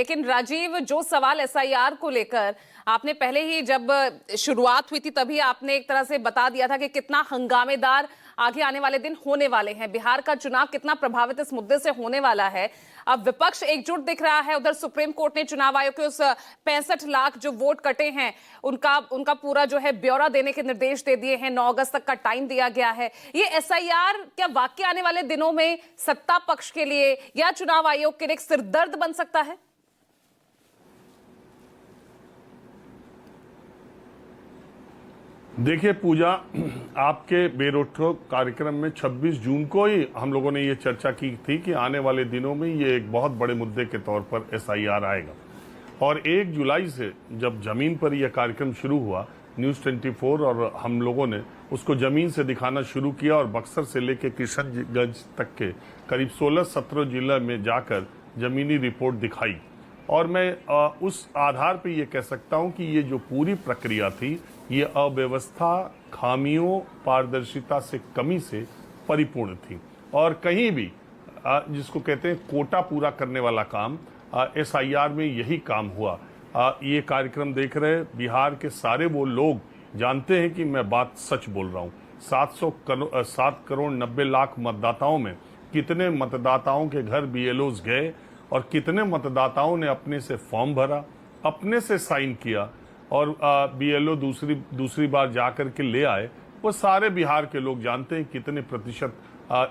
लेकिन राजीव, जो सवाल एसआईआर को लेकर आपने पहले ही जब शुरुआत हुई थी तभी आपने एक तरह से बता दिया था कि कितना हंगामेदार आगे आने वाले दिन होने वाले हैं, बिहार का चुनाव कितना प्रभावित इस मुद्दे से होने वाला है। अब विपक्ष एकजुट दिख रहा है। उधर सुप्रीम कोर्ट ने चुनाव आयोग के उस 65 लाख जो वोट कटे हैं उनका पूरा जो है ब्यौरा देने के निर्देश दे दिए हैं। 9 अगस्त तक का टाइम दिया गया है। ये एसआईआर क्या वाकई आने वाले दिनों में सत्ता पक्ष के लिए या चुनाव आयोग के लिए एक सिरदर्द बन सकता है? देखिए पूजा, आपके बेरोठो कार्यक्रम में 26 जून को ही हम लोगों ने ये चर्चा की थी कि आने वाले दिनों में ये एक बहुत बड़े मुद्दे के तौर पर एसआईआर आएगा। और 1 जुलाई से जब जमीन पर यह कार्यक्रम शुरू हुआ, न्यूज़ 24 और हम लोगों ने उसको जमीन से दिखाना शुरू किया और बक्सर से लेकर किशनगंज तक के करीब 16-17 जिला में जाकर जमीनी रिपोर्ट दिखाई। और मैं उस आधार पर यह कह सकता हूं कि ये जो पूरी प्रक्रिया थी ये अव्यवस्था, खामियों, पारदर्शिता से कमी से परिपूर्ण थी। और कहीं भी जिसको कहते हैं कोटा पूरा करने वाला काम, एसआईआर में यही काम हुआ। ये कार्यक्रम देख रहे बिहार के सारे वो लोग जानते हैं कि मैं बात सच बोल रहा हूँ। 7 करोड़ 90 लाख मतदाताओं में कितने मतदाताओं के घर बीएलओज गए और कितने मतदाताओं ने अपने से फॉर्म भरा, अपने से साइन किया और बीएलओ दूसरी बार जाकर के ले आए, वो सारे बिहार के लोग जानते हैं कितने प्रतिशत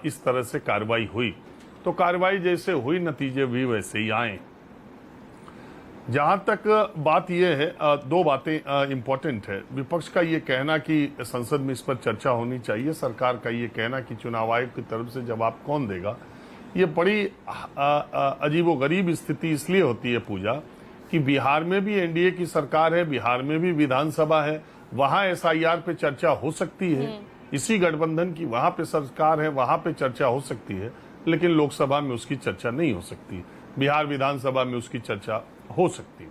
इस तरह से कार्रवाई हुई। तो कार्रवाई जैसे हुई, नतीजे भी वैसे ही आए। जहां तक बात यह है, 2 बातें इंपॉर्टेंट है। विपक्ष का ये कहना कि संसद में इस पर चर्चा होनी चाहिए, सरकार का ये कहना कि चुनाव आयोग की तरफ से जवाब कौन देगा। ये बड़ी अजीबोगरीब स्थिति इसलिए होती है पूजा कि बिहार में भी एनडीए की सरकार है, बिहार में भी विधानसभा है, वहां एसआईआर पे चर्चा हो सकती है। इसी गठबंधन की वहां पे सरकार है, वहां पे चर्चा हो सकती है, लेकिन लोकसभा में उसकी चर्चा नहीं हो सकती। बिहार विधानसभा में उसकी चर्चा हो सकती है।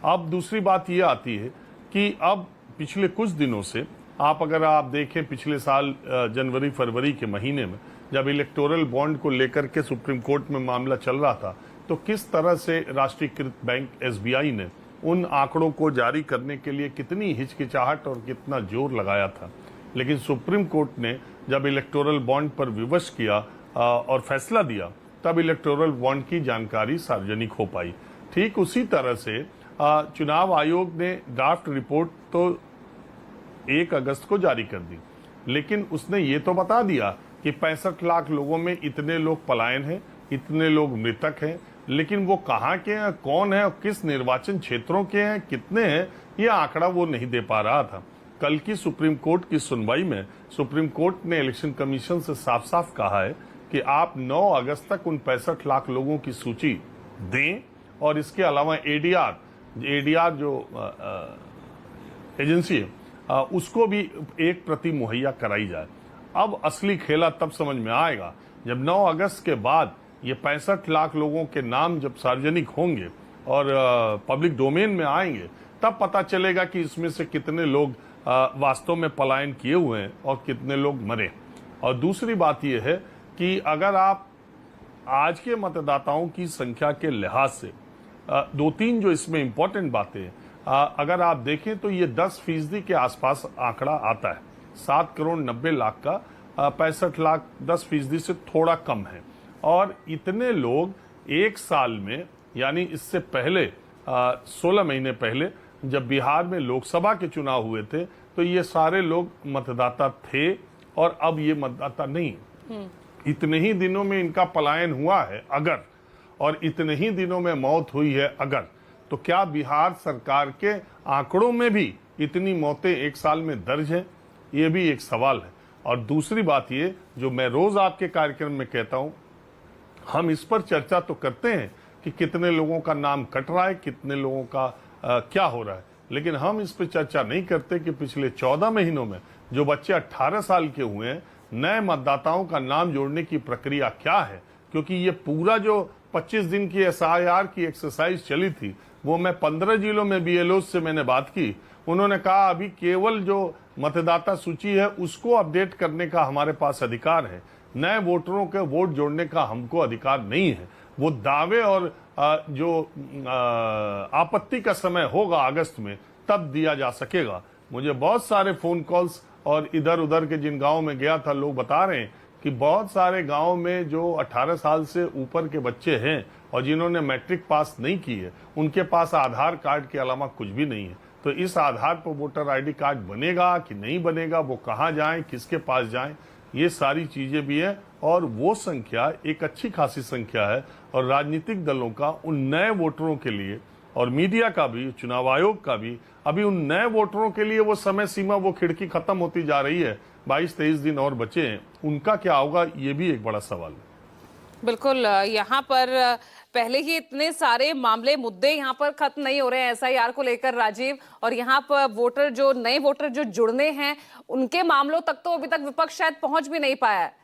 अब दूसरी बात यह आती है कि अब पिछले कुछ दिनों से अगर आप देखें, पिछले साल जनवरी फरवरी के महीने में जब इलेक्टोरल बॉन्ड को लेकर के सुप्रीम कोर्ट में मामला चल रहा था, तो किस तरह से राष्ट्रीयकृत बैंक एसबीआई ने उन आंकड़ों को जारी करने के लिए कितनी हिचकिचाहट और कितना जोर लगाया था। लेकिन सुप्रीम कोर्ट ने जब इलेक्टोरल बॉन्ड पर विवश किया और फैसला दिया, तब इलेक्टोरल बॉन्ड की जानकारी सार्वजनिक हो पाई। ठीक उसी तरह से चुनाव आयोग ने ड्राफ्ट रिपोर्ट तो 1 अगस्त को जारी कर दी, लेकिन उसने ये तो बता दिया कि 65 लाख लोगों में इतने लोग पलायन हैं, इतने लोग मृतक हैं, लेकिन वो कहाँ के हैं, कौन है और किस निर्वाचन क्षेत्रों के हैं, कितने हैं, ये आंकड़ा वो नहीं दे पा रहा था। कल की सुप्रीम कोर्ट की सुनवाई में सुप्रीम कोर्ट ने इलेक्शन कमीशन से साफ साफ कहा है कि आप 9 अगस्त तक उन 65 लाख लोगों की सूची दें और इसके अलावा एडीआर जो एजेंसी है उसको भी एक प्रति मुहैया कराई जाए। अब असली खेला तब समझ में आएगा जब 9 अगस्त के बाद ये 65 लाख लोगों के नाम जब सार्वजनिक होंगे और पब्लिक डोमेन में आएंगे, तब पता चलेगा कि इसमें से कितने लोग वास्तव में पलायन किए हुए हैं और कितने लोग मरे। और दूसरी बात यह है कि अगर आप आज के मतदाताओं की संख्या के लिहाज से 2-3 जो इसमें इंपॉर्टेंट बातें हैं, अगर आप देखें तो ये 10% के आसपास आंकड़ा आता है। 7 करोड़ 90 लाख का 65 लाख 10% से थोड़ा कम है। और इतने लोग एक साल में, यानी इससे पहले 16 महीने पहले जब बिहार में लोकसभा के चुनाव हुए थे, तो ये सारे लोग मतदाता थे और अब ये मतदाता नहीं। इतने ही दिनों में इनका पलायन हुआ है अगर, और इतने ही दिनों में मौत हुई है अगर, तो क्या बिहार सरकार के आंकड़ों में भी इतनी मौतें एक साल में दर्ज है? ये भी एक सवाल है। और दूसरी बात ये, जो मैं रोज आपके कार्यक्रम में कहता हूं, हम इस पर चर्चा तो करते हैं कि कितने लोगों का नाम कट रहा है, कितने लोगों का क्या हो रहा है, लेकिन हम इस पर चर्चा नहीं करते कि पिछले 14 महीनों में जो बच्चे 18 साल के हुए हैं, नए मतदाताओं का नाम जोड़ने की प्रक्रिया क्या है। क्योंकि ये पूरा जो 25 दिन की एसआईआर की एक्सरसाइज चली थी, वो मैं 15 जिलों में बीएलओ से मैंने बात की। उन्होंने कहा अभी केवल जो मतदाता सूची है उसको अपडेट करने का हमारे पास अधिकार है, नए वोटरों के वोट जोड़ने का हमको अधिकार नहीं है। वो दावे और जो आपत्ति का समय होगा अगस्त में, तब दिया जा सकेगा। मुझे बहुत सारे फोन कॉल्स और इधर उधर के जिन गांव में गया था, लोग बता रहे हैं कि बहुत सारे गांव में जो 18 साल से ऊपर के बच्चे हैं और जिन्होंने मैट्रिक पास नहीं की है, उनके पास आधार कार्ड के अलावा कुछ भी नहीं है। तो इस आधार पर वोटर आईडी कार्ड बनेगा कि नहीं बनेगा, वो कहाँ जाएं, किसके पास जाएं, ये सारी चीजें भी है। और वो संख्या एक अच्छी खासी संख्या है और राजनीतिक दलों का उन नए वोटरों के लिए और मीडिया का भी, चुनाव आयोग का भी, अभी उन नए वोटरों के लिए वो समय सीमा, वो खिड़की खत्म होती जा रही है। 22-23 दिन और बचे हैं, उनका क्या होगा, ये भी एक बड़ा सवाल है। बिल्कुल, यहाँ पर पहले ही इतने सारे मामले, मुद्दे यहाँ पर खत्म नहीं हो रहे हैं एसआईआर को लेकर राजीव, और यहाँ पर वोटर जो नए वोटर जो जुड़ने हैं, उनके मामलों तक तो अभी तक विपक्ष शायद पहुंच भी नहीं पाया है।